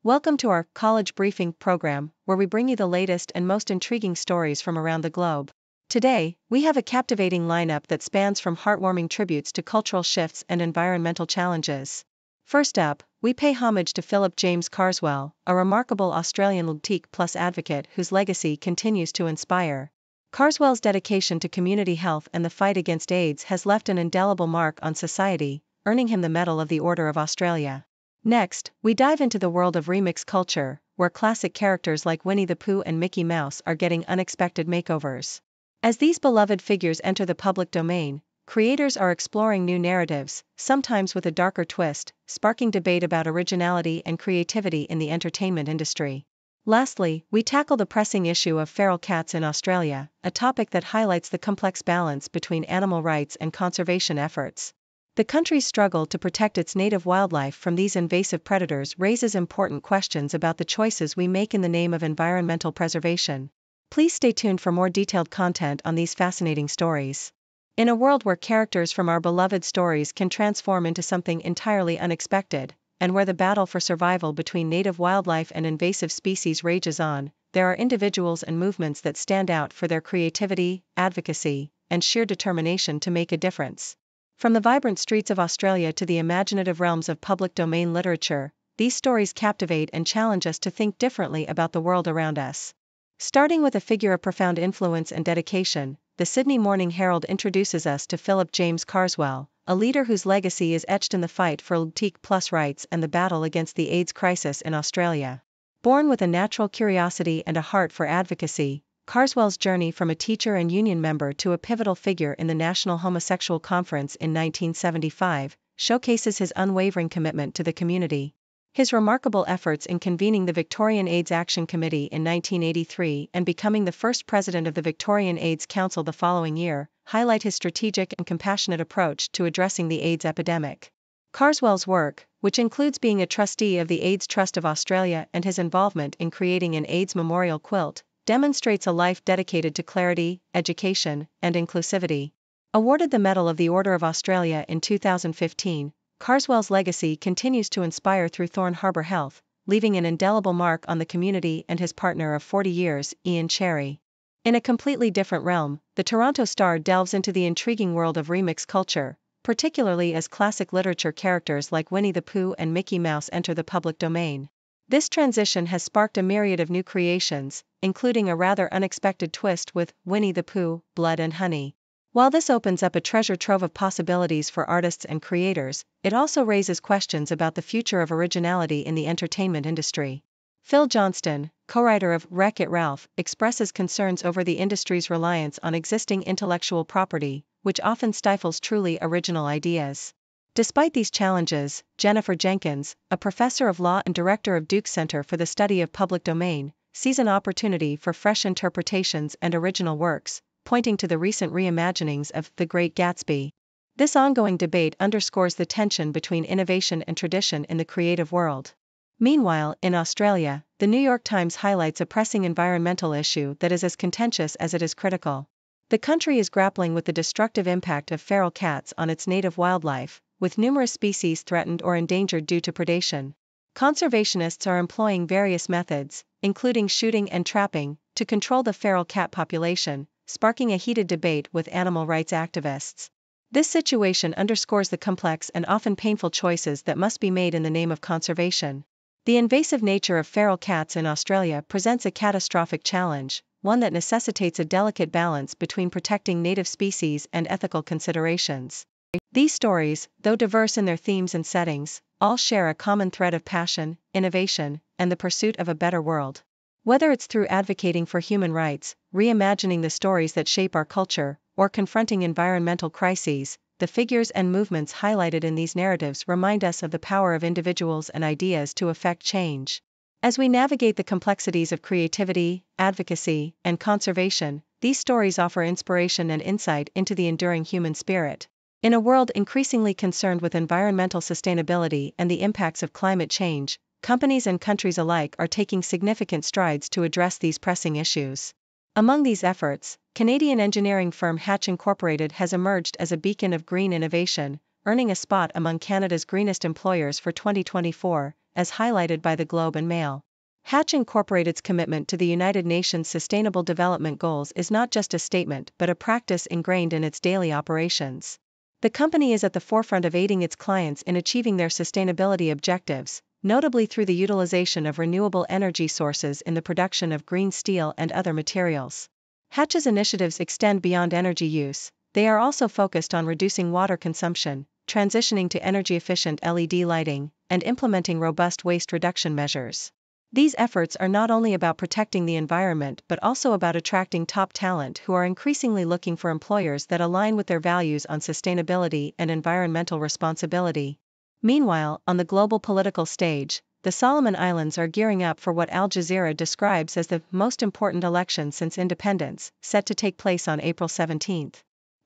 Welcome to our College Briefing program, where we bring you the latest and most intriguing stories from around the globe. Today, we have a captivating lineup that spans from heartwarming tributes to cultural shifts and environmental challenges. First up, we pay homage to Philip James Carswell, a remarkable Australian LGBTQ+ advocate whose legacy continues to inspire. Carswell's dedication to community health and the fight against AIDS has left an indelible mark on society, earning him the Medal of the Order of Australia. Next, we dive into the world of remix culture, where classic characters like Winnie the Pooh and Mickey Mouse are getting unexpected makeovers. As these beloved figures enter the public domain, creators are exploring new narratives, sometimes with a darker twist, sparking debate about originality and creativity in the entertainment industry. Lastly, we tackle the pressing issue of feral cats in Australia, a topic that highlights the complex balance between animal rights and conservation efforts. The country's struggle to protect its native wildlife from these invasive predators raises important questions about the choices we make in the name of environmental preservation. Please stay tuned for more detailed content on these fascinating stories. In a world where characters from our beloved stories can transform into something entirely unexpected, and where the battle for survival between native wildlife and invasive species rages on, there are individuals and movements that stand out for their creativity, advocacy, and sheer determination to make a difference. From the vibrant streets of Australia to the imaginative realms of public domain literature, these stories captivate and challenge us to think differently about the world around us. Starting with a figure of profound influence and dedication, the Sydney Morning Herald introduces us to Philip James Carswell, a leader whose legacy is etched in the fight for LGBTQ+ rights and the battle against the AIDS crisis in Australia. Born with a natural curiosity and a heart for advocacy, Carswell's journey from a teacher and union member to a pivotal figure in the National Homosexual Conference in 1975 showcases his unwavering commitment to the community. His remarkable efforts in convening the Victorian AIDS Action Committee in 1983 and becoming the first president of the Victorian AIDS Council the following year highlight his strategic and compassionate approach to addressing the AIDS epidemic. Carswell's work, which includes being a trustee of the AIDS Trust of Australia and his involvement in creating an AIDS memorial quilt, demonstrates a life dedicated to clarity, education, and inclusivity. Awarded the Medal of the Order of Australia in 2015, Carswell's legacy continues to inspire through Thorn Harbour Health, leaving an indelible mark on the community and his partner of 40 years, Ian Cherry. In a completely different realm, the Toronto Star delves into the intriguing world of remix culture, particularly as classic literature characters like Winnie the Pooh and Mickey Mouse enter the public domain. This transition has sparked a myriad of new creations, including a rather unexpected twist with Winnie the Pooh, Blood and Honey. While this opens up a treasure trove of possibilities for artists and creators, it also raises questions about the future of originality in the entertainment industry. Phil Johnston, co-writer of Wreck-It Ralph, expresses concerns over the industry's reliance on existing intellectual property, which often stifles truly original ideas. Despite these challenges, Jennifer Jenkins, a professor of law and director of Duke Center for the Study of Public Domain, sees an opportunity for fresh interpretations and original works, pointing to the recent reimaginings of The Great Gatsby. This ongoing debate underscores the tension between innovation and tradition in the creative world. Meanwhile, in Australia, the New York Times highlights a pressing environmental issue that is as contentious as it is critical. The country is grappling with the destructive impact of feral cats on its native wildlife, with numerous species threatened or endangered due to predation. Conservationists are employing various methods, including shooting and trapping, to control the feral cat population, sparking a heated debate with animal rights activists. This situation underscores the complex and often painful choices that must be made in the name of conservation. The invasive nature of feral cats in Australia presents a catastrophic challenge, one that necessitates a delicate balance between protecting native species and ethical considerations. These stories, though diverse in their themes and settings, all share a common thread of passion, innovation, and the pursuit of a better world. Whether it's through advocating for human rights, reimagining the stories that shape our culture, or confronting environmental crises, the figures and movements highlighted in these narratives remind us of the power of individuals and ideas to effect change. As we navigate the complexities of creativity, advocacy, and conservation, these stories offer inspiration and insight into the enduring human spirit. In a world increasingly concerned with environmental sustainability and the impacts of climate change, companies and countries alike are taking significant strides to address these pressing issues. Among these efforts, Canadian engineering firm Hatch Incorporated has emerged as a beacon of green innovation, earning a spot among Canada's greenest employers for 2024, as highlighted by the Globe and Mail. Hatch Incorporated's commitment to the United Nations Sustainable Development Goals is not just a statement but a practice ingrained in its daily operations. The company is at the forefront of aiding its clients in achieving their sustainability objectives, notably through the utilization of renewable energy sources in the production of green steel and other materials. Hatch's initiatives extend beyond energy use. They are also focused on reducing water consumption, transitioning to energy-efficient LED lighting, and implementing robust waste reduction measures. These efforts are not only about protecting the environment but also about attracting top talent who are increasingly looking for employers that align with their values on sustainability and environmental responsibility. Meanwhile, on the global political stage, the Solomon Islands are gearing up for what Al Jazeera describes as the most important election since independence, set to take place on April 17.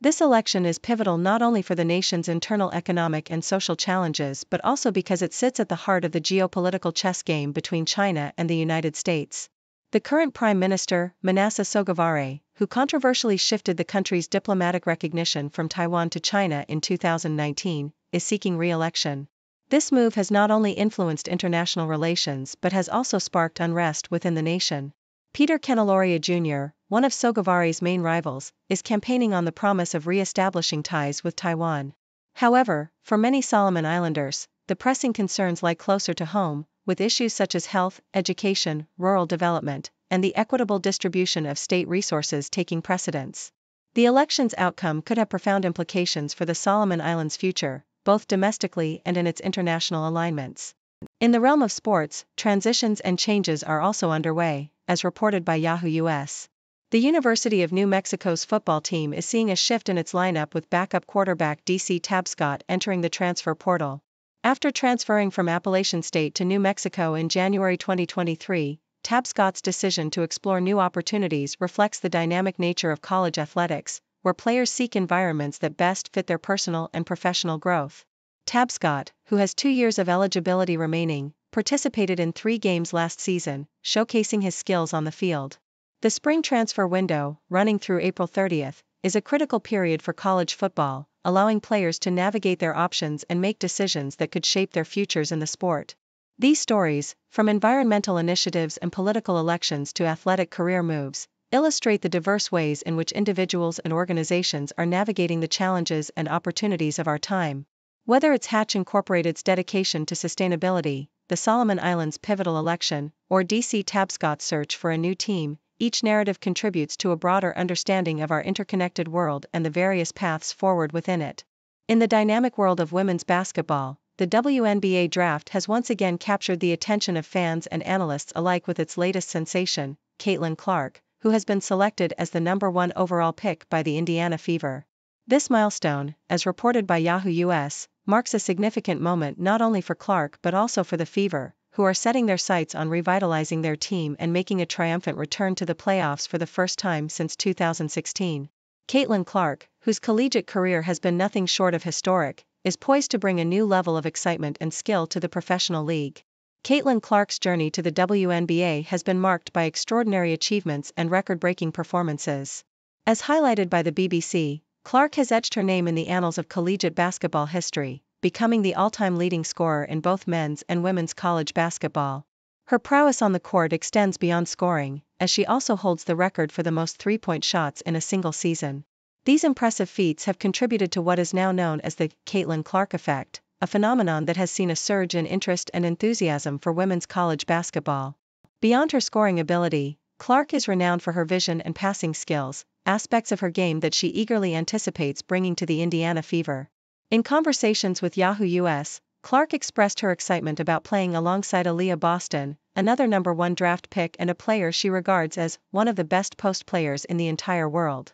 This election is pivotal not only for the nation's internal economic and social challenges but also because it sits at the heart of the geopolitical chess game between China and the United States. The current Prime Minister, Manasseh Sogavare, who controversially shifted the country's diplomatic recognition from Taiwan to China in 2019, is seeking re-election. This move has not only influenced international relations but has also sparked unrest within the nation. Peter Kenilorea Jr., one of Sogavare's main rivals, is campaigning on the promise of re-establishing ties with Taiwan. However, for many Solomon Islanders, the pressing concerns lie closer to home, with issues such as health, education, rural development, and the equitable distribution of state resources taking precedence. The election's outcome could have profound implications for the Solomon Islands' future, both domestically and in its international alignments. In the realm of sports, transitions and changes are also underway, as reported by Yahoo US. The University of New Mexico's football team is seeing a shift in its lineup with backup quarterback DC Tabscott entering the transfer portal. After transferring from Appalachian State to New Mexico in January 2023, Tabscott's decision to explore new opportunities reflects the dynamic nature of college athletics, where players seek environments that best fit their personal and professional growth. Tabscott, who has 2 years of eligibility remaining, participated in 3 games last season, showcasing his skills on the field. The spring transfer window, running through April 30, is a critical period for college football, allowing players to navigate their options and make decisions that could shape their futures in the sport. These stories, from environmental initiatives and political elections to athletic career moves, illustrate the diverse ways in which individuals and organizations are navigating the challenges and opportunities of our time. Whether it's Hatch Incorporated's dedication to sustainability, the Solomon Islands' pivotal election, or DC Tabscott's search for a new team, each narrative contributes to a broader understanding of our interconnected world and the various paths forward within it. In the dynamic world of women's basketball, the WNBA draft has once again captured the attention of fans and analysts alike with its latest sensation, Caitlin Clark, who has been selected as the #1 overall pick by the Indiana Fever. This milestone, as reported by Yahoo US, marks a significant moment not only for Clark but also for the Fever, who are setting their sights on revitalizing their team and making a triumphant return to the playoffs for the first time since 2016. Caitlin Clark, whose collegiate career has been nothing short of historic, is poised to bring a new level of excitement and skill to the professional league. Caitlin Clark's journey to the WNBA has been marked by extraordinary achievements and record-breaking performances. As highlighted by the BBC, Clark has etched her name in the annals of collegiate basketball history, becoming the all-time leading scorer in both men's and women's college basketball. Her prowess on the court extends beyond scoring, as she also holds the record for the most three-point shots in a single season. These impressive feats have contributed to what is now known as the Caitlin Clark effect, a phenomenon that has seen a surge in interest and enthusiasm for women's college basketball. Beyond her scoring ability, Clark is renowned for her vision and passing skills, aspects of her game that she eagerly anticipates bringing to the Indiana Fever. In conversations with Yahoo US, Clark expressed her excitement about playing alongside Aaliyah Boston, another #1 draft pick and a player she regards as one of the best post players in the entire world.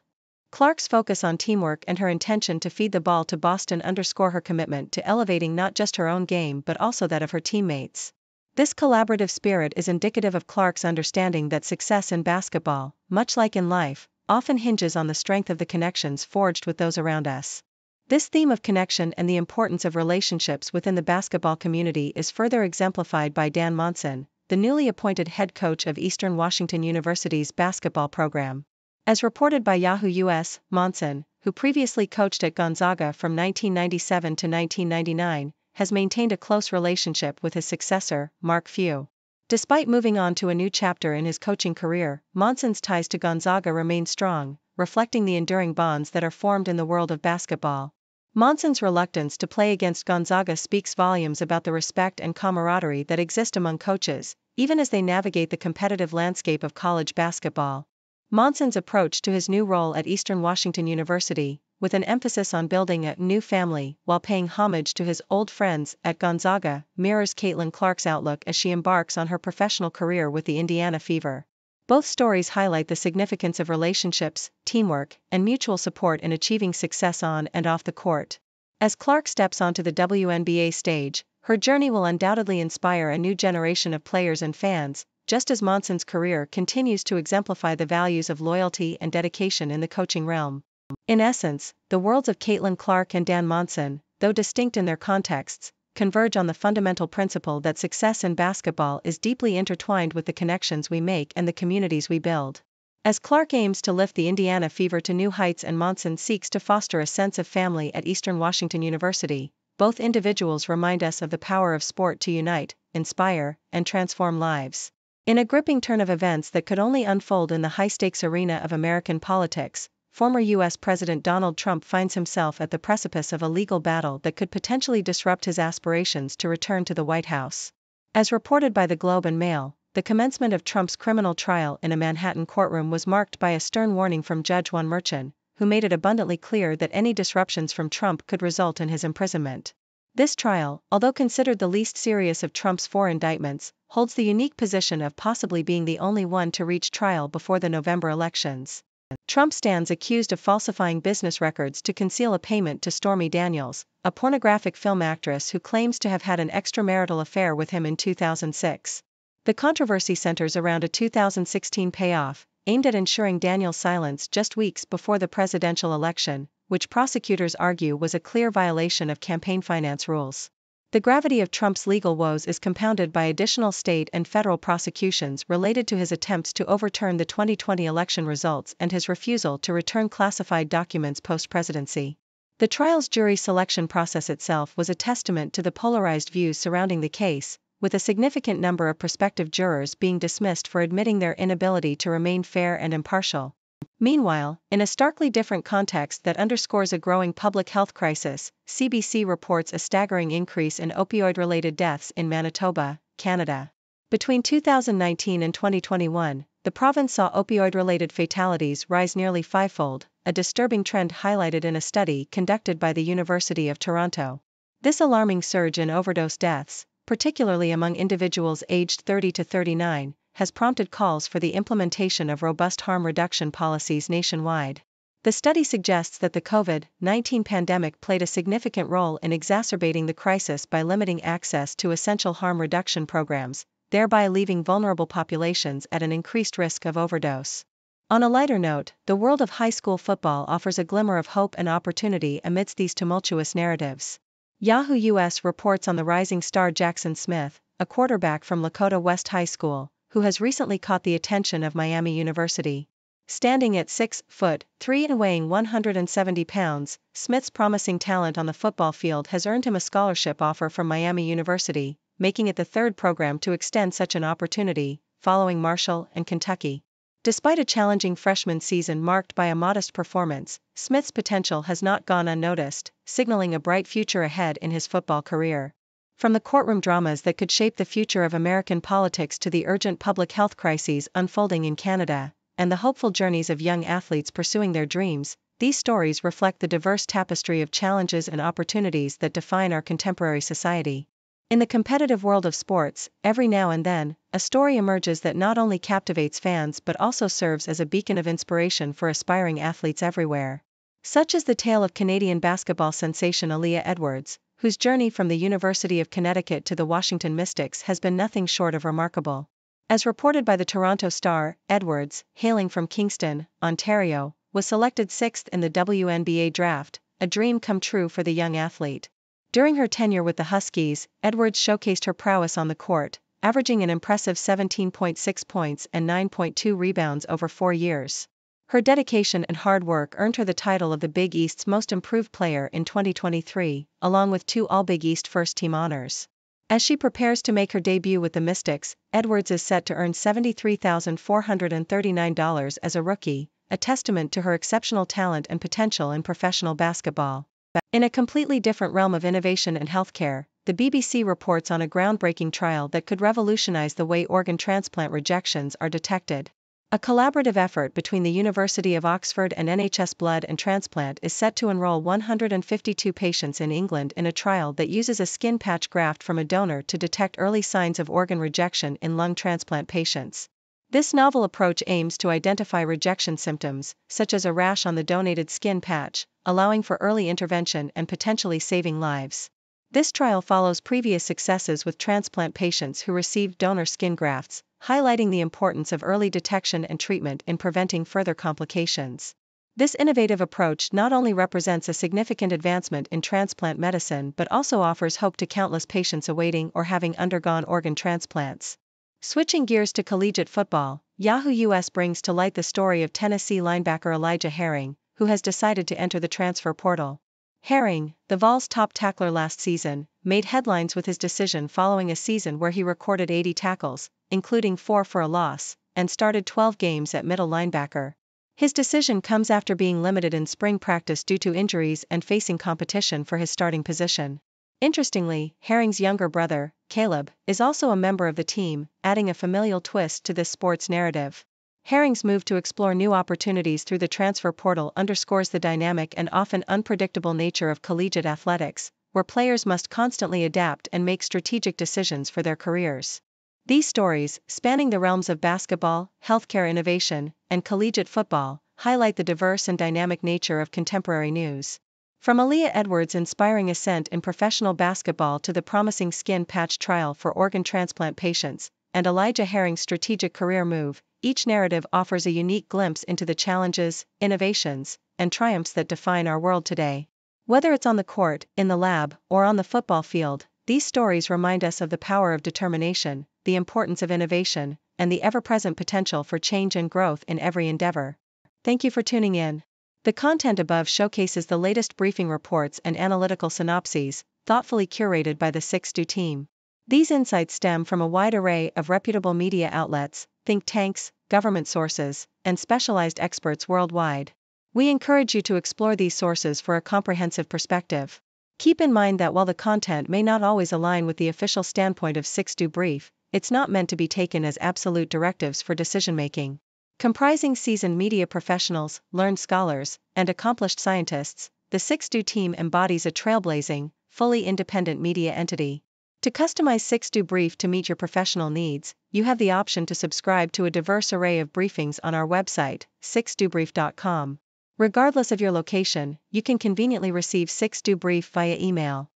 Clark's focus on teamwork and her intention to feed the ball to Boston underscore her commitment to elevating not just her own game but also that of her teammates. This collaborative spirit is indicative of Clark's understanding that success in basketball, much like in life, often hinges on the strength of the connections forged with those around us. This theme of connection and the importance of relationships within the basketball community is further exemplified by Dan Monson, the newly appointed head coach of Eastern Washington University's basketball program. As reported by Yahoo US, Monson, who previously coached at Gonzaga from 1997 to 1999, has maintained a close relationship with his successor, Mark Few. Despite moving on to a new chapter in his coaching career, Monson's ties to Gonzaga remain strong, reflecting the enduring bonds that are formed in the world of basketball. Monson's reluctance to play against Gonzaga speaks volumes about the respect and camaraderie that exist among coaches, even as they navigate the competitive landscape of college basketball. Monson's approach to his new role at Eastern Washington University, with an emphasis on building a new family while paying homage to his old friends at Gonzaga, mirrors Caitlin Clark's outlook as she embarks on her professional career with the Indiana Fever. Both stories highlight the significance of relationships, teamwork, and mutual support in achieving success on and off the court. As Clark steps onto the WNBA stage, her journey will undoubtedly inspire a new generation of players and fans, just as Monson's career continues to exemplify the values of loyalty and dedication in the coaching realm. In essence, the worlds of Caitlin Clark and Dan Monson, though distinct in their contexts, converge on the fundamental principle that success in basketball is deeply intertwined with the connections we make and the communities we build. As Clark aims to lift the Indiana Fever to new heights and Monson seeks to foster a sense of family at Eastern Washington University, both individuals remind us of the power of sport to unite, inspire, and transform lives. In a gripping turn of events that could only unfold in the high-stakes arena of American politics, former U.S. President Donald Trump finds himself at the precipice of a legal battle that could potentially disrupt his aspirations to return to the White House. As reported by the Globe and Mail, the commencement of Trump's criminal trial in a Manhattan courtroom was marked by a stern warning from Judge Juan Merchan, who made it abundantly clear that any disruptions from Trump could result in his imprisonment. This trial, although considered the least serious of Trump's four indictments, holds the unique position of possibly being the only one to reach trial before the November elections. Trump stands accused of falsifying business records to conceal a payment to Stormy Daniels, a pornographic film actress who claims to have had an extramarital affair with him in 2006. The controversy centers around a 2016 payoff, aimed at ensuring Daniels' silence just weeks before the presidential election, which prosecutors argue was a clear violation of campaign finance rules. The gravity of Trump's legal woes is compounded by additional state and federal prosecutions related to his attempts to overturn the 2020 election results and his refusal to return classified documents post-presidency. The trial's jury selection process itself was a testament to the polarized views surrounding the case, with a significant number of prospective jurors being dismissed for admitting their inability to remain fair and impartial. Meanwhile, in a starkly different context that underscores a growing public health crisis, CBC reports a staggering increase in opioid-related deaths in Manitoba, Canada. Between 2019 and 2021, the province saw opioid-related fatalities rise nearly fivefold, a disturbing trend highlighted in a study conducted by the University of Toronto. This alarming surge in overdose deaths, particularly among individuals aged 30 to 39, has prompted calls for the implementation of robust harm reduction policies nationwide. The study suggests that the COVID-19 pandemic played a significant role in exacerbating the crisis by limiting access to essential harm reduction programs, thereby leaving vulnerable populations at an increased risk of overdose. On a lighter note, the world of high school football offers a glimmer of hope and opportunity amidst these tumultuous narratives. Yahoo US reports on the rising star Jackson Smith, a quarterback from Lakota West High School, who has recently caught the attention of Miami University. Standing at 6'3" and weighing 170 pounds, Smith's promising talent on the football field has earned him a scholarship offer from Miami University, making it the third program to extend such an opportunity, following Marshall and Kentucky. Despite a challenging freshman season marked by a modest performance, Smith's potential has not gone unnoticed, signaling a bright future ahead in his football career. From the courtroom dramas that could shape the future of American politics to the urgent public health crises unfolding in Canada, and the hopeful journeys of young athletes pursuing their dreams, these stories reflect the diverse tapestry of challenges and opportunities that define our contemporary society. In the competitive world of sports, every now and then, a story emerges that not only captivates fans but also serves as a beacon of inspiration for aspiring athletes everywhere. Such is the tale of Canadian basketball sensation Aaliyah Edwards, whose journey from the University of Connecticut to the Washington Mystics has been nothing short of remarkable. As reported by the Toronto Star, Edwards, hailing from Kingston, Ontario, was selected 6th in the WNBA draft, a dream come true for the young athlete. During her tenure with the Huskies, Edwards showcased her prowess on the court, averaging an impressive 17.6 points and 9.2 rebounds over 4 years. Her dedication and hard work earned her the title of the Big East's Most Improved Player in 2023, along with 2 All-Big East first-team honors. As she prepares to make her debut with the Mystics, Edwards is set to earn $73,439 as a rookie, a testament to her exceptional talent and potential in professional basketball. In a completely different realm of innovation and healthcare, the BBC reports on a groundbreaking trial that could revolutionize the way organ transplant rejections are detected. A collaborative effort between the University of Oxford and NHS Blood and Transplant is set to enroll 152 patients in England in a trial that uses a skin patch graft from a donor to detect early signs of organ rejection in lung transplant patients. This novel approach aims to identify rejection symptoms, such as a rash on the donated skin patch, allowing for early intervention and potentially saving lives. This trial follows previous successes with transplant patients who received donor skin grafts, highlighting the importance of early detection and treatment in preventing further complications. This innovative approach not only represents a significant advancement in transplant medicine but also offers hope to countless patients awaiting or having undergone organ transplants. Switching gears to collegiate football, Yahoo US brings to light the story of Tennessee linebacker Elijah Herring, who has decided to enter the transfer portal. Herring, the Vols' top tackler last season, made headlines with his decision following a season where he recorded 80 tackles, including 4 for a loss, and started 12 games at middle linebacker. His decision comes after being limited in spring practice due to injuries and facing competition for his starting position. Interestingly, Herring's younger brother, Caleb, is also a member of the team, adding a familial twist to this sports narrative. Herring's move to explore new opportunities through the transfer portal underscores the dynamic and often unpredictable nature of collegiate athletics, where players must constantly adapt and make strategic decisions for their careers. These stories, spanning the realms of basketball, healthcare innovation, and collegiate football, highlight the diverse and dynamic nature of contemporary news. From Aaliyah Edwards' inspiring ascent in professional basketball to the promising skin patch trial for organ transplant patients, and Elijah Herring's strategic career move, each narrative offers a unique glimpse into the challenges, innovations, and triumphs that define our world today. Whether it's on the court, in the lab, or on the football field, these stories remind us of the power of determination, the importance of innovation, and the ever-present potential for change and growth in every endeavor. Thank you for tuning in. The content above showcases the latest briefing reports and analytical synopses, thoughtfully curated by the 6Do team. These insights stem from a wide array of reputable media outlets, think tanks, government sources, and specialized experts worldwide. We encourage you to explore these sources for a comprehensive perspective. Keep in mind that while the content may not always align with the official standpoint of 6Do Brief, it's not meant to be taken as absolute directives for decision-making. Comprising seasoned media professionals, learned scholars, and accomplished scientists, the 6Do team embodies a trailblazing, fully independent media entity. To customize 6Do Brief to meet your professional needs, you have the option to subscribe to a diverse array of briefings on our website, 6dobrief.com. Regardless of your location, you can conveniently receive 6Do Brief via email.